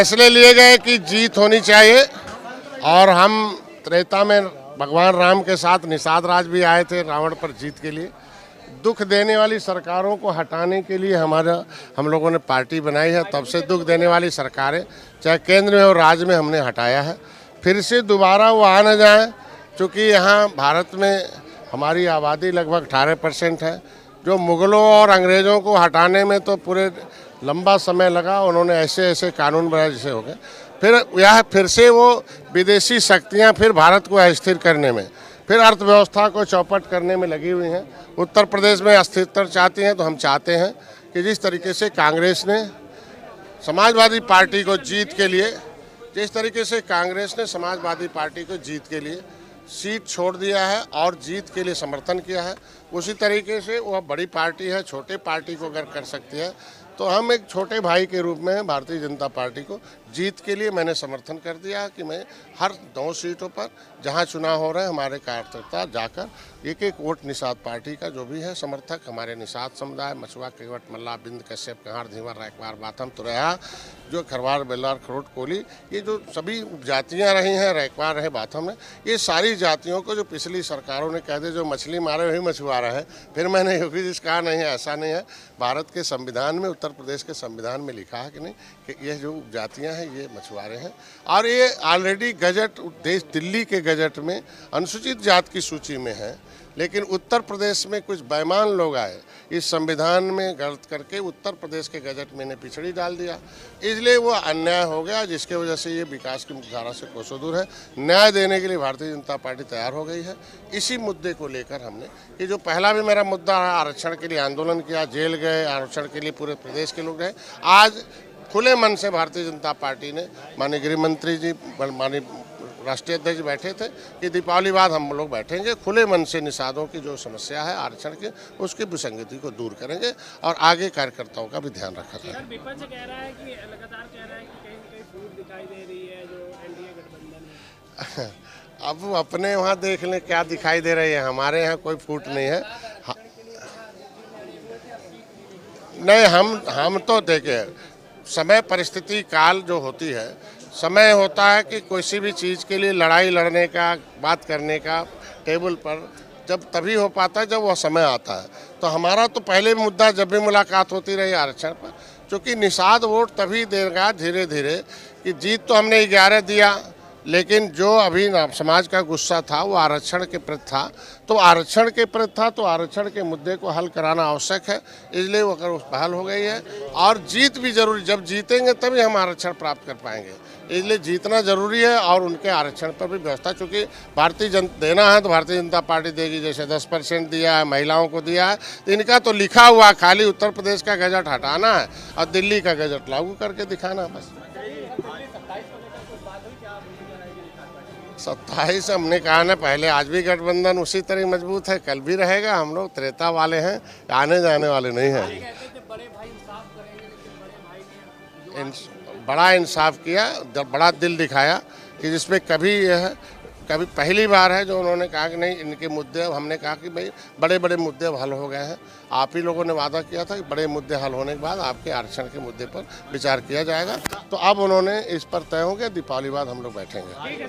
फैसले लिए गए कि जीत होनी चाहिए और हम त्रेता में भगवान राम के साथ निषाद राज भी आए थे रावण पर जीत के लिए। दुख देने वाली सरकारों को हटाने के लिए हम लोगों ने पार्टी बनाई है। तब से दुख देने वाली सरकारें चाहे केंद्र में और राज्य में हमने हटाया है। फिर से दोबारा वो आ न जाए, क्योंकि यहाँ भारत में हमारी आबादी लगभग 18% है। जो मुग़लों और अंग्रेज़ों को हटाने में तो पूरे लंबा समय लगा, उन्होंने ऐसे ऐसे कानून बनाए जैसे हो गए। फिर से वो विदेशी शक्तियाँ फिर भारत को अस्थिर करने में, फिर अर्थव्यवस्था को चौपट करने में लगी हुई हैं। उत्तर प्रदेश में अस्थिरता चाहती हैं, तो हम चाहते हैं कि जिस तरीके से कांग्रेस ने समाजवादी पार्टी को जीत के लिए सीट छोड़ दिया है और जीत के लिए समर्थन किया है, उसी तरीके से वह बड़ी पार्टी है, छोटे पार्टी को अगर कर सकती है तो हम एक छोटे भाई के रूप में भारतीय जनता पार्टी को जीत के लिए मैंने समर्थन कर दिया कि मैं हर 2 सीटों पर जहां चुनाव हो रहे हैं हमारे कार्यकर्ता जाकर एक एक वोट निषाद पार्टी का जो भी है समर्थक, हमारे निषाद समुदाय, मछुआ, केवट, मल्ला, बिंद, कश्यप, कहार, धीवर, रैकवार, बाथम, तुरैया, जो खरवार, बेलार, खरोट, कोली, ये जो सभी उपजातियाँ रही हैं, रैकवार रहे, बाथम है, ये सारी जातियों को जो पिछली सरकारों ने कह दे जो मछली मारे वही मछुआरा है। फिर मैंने योगी जी से कहा नहीं है, ऐसा नहीं है। भारत के संविधान में, उत्तर प्रदेश के संविधान में लिखा है कि नहीं कि ये जो उपजातियाँ हैं ये मछुआरे हैं। और ये ऑलरेडी गजट देश दिल्ली के गजट में अनुसूचित जाति की सूची में है, लेकिन उत्तर प्रदेश में कुछ बेईमान लोग आए, इस संविधान में गलत करके उत्तर प्रदेश के गजट में ने पिछड़ी डाल दिया, इसलिए वो अन्याय हो गया, जिसके वजह से ये विकास की मुख्यधारा से कोसों दूर है। न्याय देने के लिए भारतीय जनता पार्टी तैयार हो गई है। इसी मुद्दे को लेकर हमने कि जो पहला भी मेरा मुद्दा रहा, आरक्षण के लिए आंदोलन किया, जेल गए, आरक्षण के लिए पूरे प्रदेश के लोग रहे। आज खुले मन से भारतीय जनता पार्टी ने, माननीय गृह मंत्री जी, माननीय राष्ट्रीय अध्यक्ष बैठे थे कि दीपावली बाद हम लोग बैठेंगे, खुले मन से निषादों की जो समस्या है आरक्षण की, उसकी विसंगति को दूर करेंगे और आगे कार्यकर्ताओं का भी ध्यान रखा जाए। विपक्ष कह रहा है कि लगातार कह रहा है कि कहीं न कहीं फूट दिखाई दे रही है जो एनडीए गठबंधन है। अब वो अपने वहाँ देख लें क्या दिखाई दे रही है, हमारे यहाँ कोई फूट नहीं है। नहीं, हम तो देखे समय, परिस्थिति, काल जो होती है, समय होता है कि किसी भी चीज़ के लिए लड़ाई लड़ने का, बात करने का टेबल पर जब तभी हो पाता है जब वह समय आता है। तो हमारा तो पहले मुद्दा जब भी मुलाकात होती रही आरक्षण पर, क्योंकि निषाद वोट तभी देगा धीरे धीरे कि जीत तो हमने 11 दिया, लेकिन जो अभी समाज का गुस्सा था वो आरक्षण के प्रति था, तो आरक्षण के मुद्दे को हल कराना आवश्यक है, इसलिए वो अगर पहल हो गई है। और जीत भी जरूरी, जब जीतेंगे तभी हम आरक्षण प्राप्त कर पाएंगे, इसलिए जीतना जरूरी है। और उनके आरक्षण पर भी व्यवस्था, चूँकि देना है तो भारतीय जनता पार्टी देगी, जैसे 10% दिया है, महिलाओं को दिया है, तो इनका तो लिखा हुआ, खाली उत्तर प्रदेश का गजट हटाना है और दिल्ली का गजट लागू करके दिखाना है बस। 27 हमने कहा ना पहले, आज भी गठबंधन उसी तरह मजबूत है, कल भी रहेगा। हम लोग त्रेता वाले हैं, आने जाने वाले नहीं हैं। बड़ा इंसाफ किया, बड़ा दिल दिखाया कि जिसमें कभी पहली बार है जो उन्होंने कहा कि नहीं इनके मुद्दे, हमने कहा कि भाई बड़े बड़े मुद्दे अब हल हो गए हैं। आप ही लोगों ने वादा किया था कि बड़े मुद्दे हल होने के बाद आपके आरक्षण के मुद्दे पर विचार किया जाएगा, तो अब उन्होंने इस पर तय हो गया, दीपावली बाद हम लोग बैठेंगे।